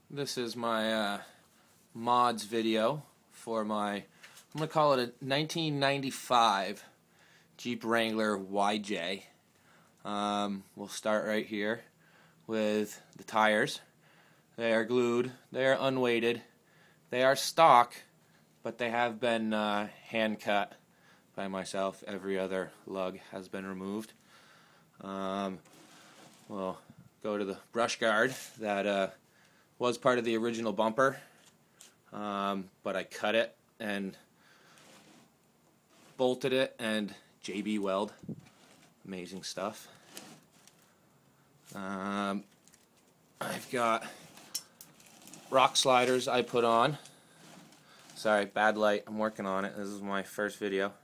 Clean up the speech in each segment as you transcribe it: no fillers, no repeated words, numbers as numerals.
This is my mods video for my, I'm going to call it a 1995 Jeep Wrangler YJ. We'll start right here with the tires. They are glued, they are unweighted, they are stock, but they have been hand cut by myself. Every other lug has been removed. We'll go to the brush guard that was part of the original bumper, but I cut it and bolted it and JB weld. Amazing stuff. I've got rock sliders I put on. Sorry, bad light. I'm working on it. This is my first video.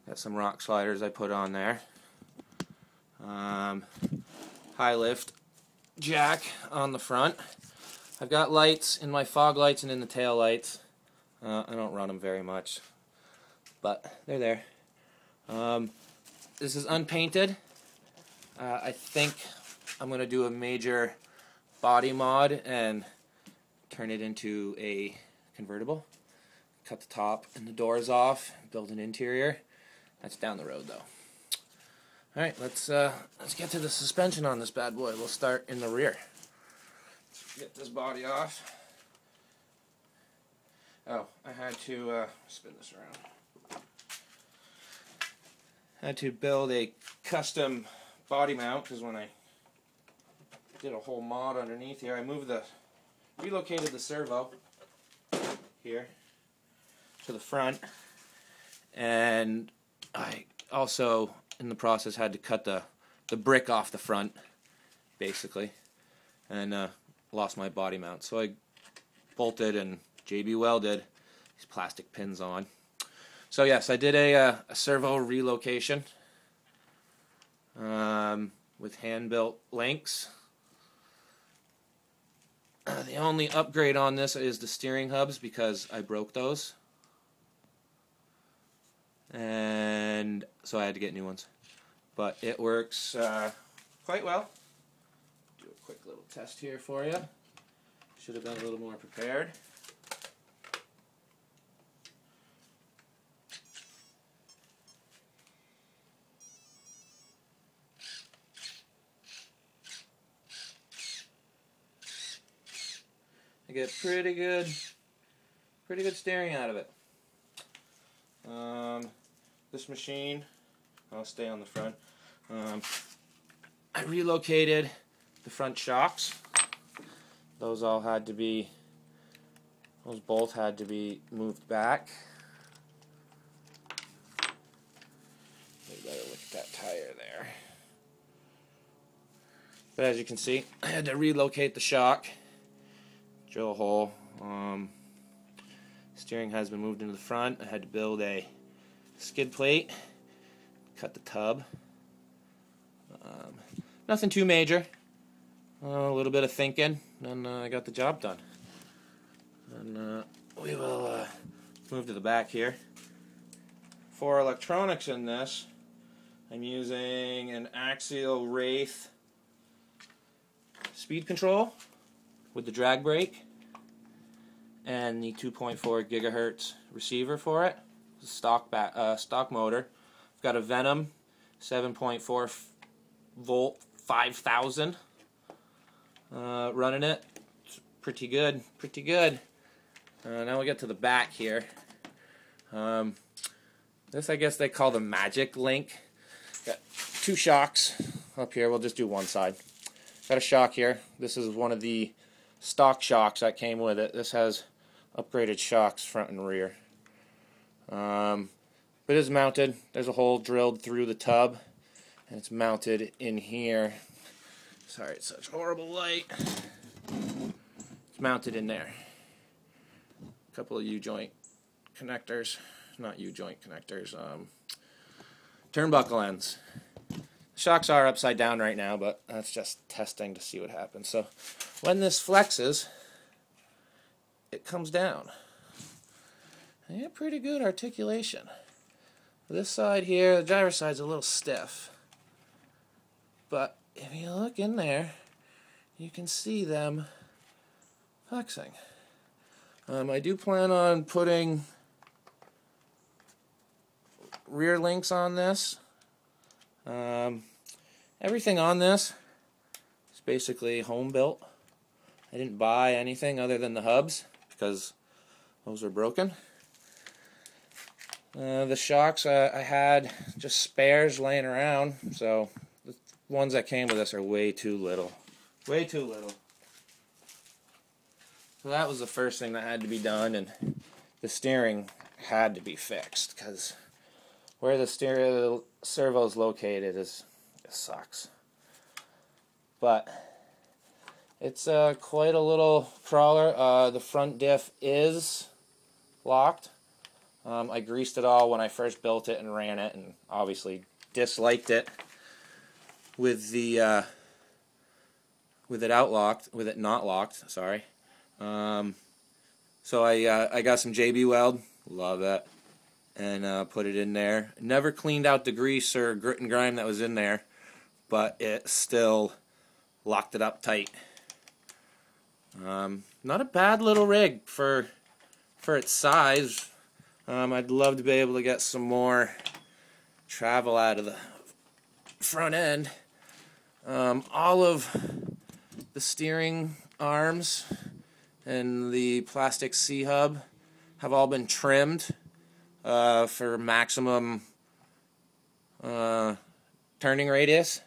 Got some rock sliders I put on there. High lift jack on the front. I've got lights in my fog lights and in the tail lights. I don't run them very much, but they're there. This is unpainted. I think I'm going to do a major body mod and turn it into a convertible. Cut the top and the doors off, build an interior. That's down the road though. Alright, let's get to the suspension on this bad boy. We'll start in the rear. Get this body off. Oh, I had to spin this around. I had to build a custom body mount because when I did a whole mod underneath here, relocated the servo here to the front, and I also in the process had to cut the brick off the front basically, and lost my body mount, so I bolted and JB welded these plastic pins on. So yes, I did a servo relocation with hand-built links. The only upgrade on this is the steering hubs because I broke those, and so I had to get new ones. But it works quite well. Do a quick little test here for you. Should have been a little more prepared. I get pretty good steering out of it. This machine, I'll stay on the front. I relocated the front shocks. Those both had to be moved back. You better look at that tire there. But as you can see, I had to relocate the shock, drill a hole. Steering has been moved into the front. I had to build a skid plate, cut the tub. Nothing too major. A little bit of thinking, and I got the job done. And we will move to the back here. For electronics in this, I'm using an axial Wraith speed control with the drag brake and the 2.4 gigahertz receiver for it. Stock motor. I've got a Venom 7.4 volt 5000 running it. It's pretty good. Now we get to the back here. This I guess they call the Magic Link. Got two shocks up here. We'll just do one side. Got a shock here. This is one of the stock shocks that came with it. This has upgraded shocks front and rear. But it is mounted. There's a hole drilled through the tub, and it's mounted in here. Sorry, it's such horrible light. It's mounted in there. A couple of U-joint connectors. Not U-joint connectors. Turnbuckle ends. The shocks are upside down right now, but that's just testing to see what happens. So when this flexes, it comes down. And you get pretty good articulation. This side here, the driver's side's a little stiff. But if you look in there, you can see them flexing. I do plan on putting rear links on this. Everything on this is basically home built. I didn't buy anything other than the hubs because those are broken. The shocks I had just spares laying around, so the ones that came with this are way too little. Way too little. So that was the first thing that had to be done, and the steering had to be fixed because where the servo is located it sucks. But it's quite a little crawler. The front diff is locked. I greased it all when I first built it and ran it, and obviously disliked it with the with it not locked. Sorry. So I got some JB Weld, love it, and put it in there. Never cleaned out the grease or grit and grime that was in there, but it still locked it up tight. Not a bad little rig for its size. I'd love to be able to get some more travel out of the front end. All of the steering arms and the plastic C-hub have all been trimmed for maximum turning radius.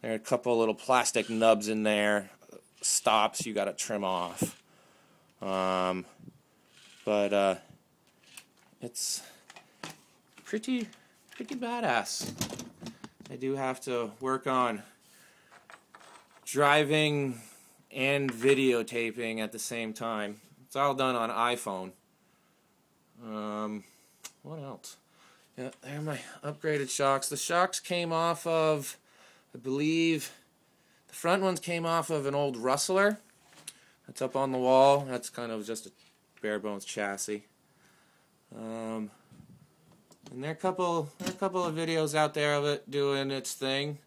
There are a couple little plastic nubs in there, stops you got to trim off. But it's pretty badass. I do have to work on driving and videotaping at the same time. It's all done on iPhone. What else? Yeah, there are my upgraded shocks. The shocks came off of, I believe, the front ones came off of an old Rustler. That's up on the wall. That's kind of just a bare bones chassis. And there are a couple of videos out there of it doing its thing.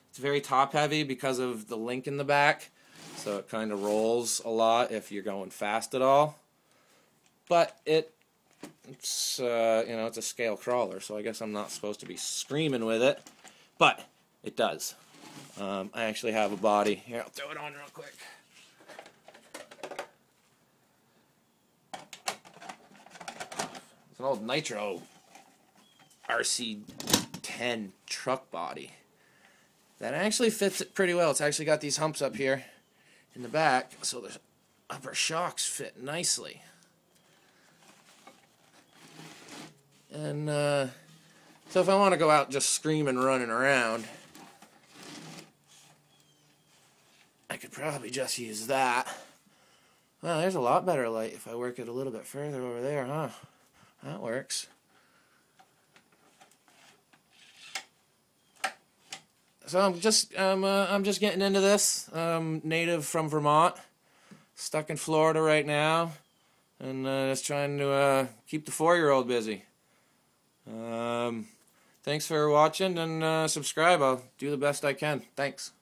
It's very top heavy because of the link in the back, so it kind of rolls a lot if you're going fast at all. But it's you know, it's a scale crawler, so I guess I'm not supposed to be screaming with it, but it does. I actually have a body here. I'll throw it on real quick. It's an old Nitro RC10 truck body that actually fits it pretty well. It's actually got these humps up here in the back, so the upper shocks fit nicely. And so if I want to go out just screaming, running around, I could probably just use that. Well, there's a lot better light if I work it a little bit further over there, huh? That works. So I'm just getting into this. Native from Vermont, stuck in Florida right now, and just trying to keep the 4-year-old busy. Thanks for watching, and subscribe. I'll do the best I can. Thanks.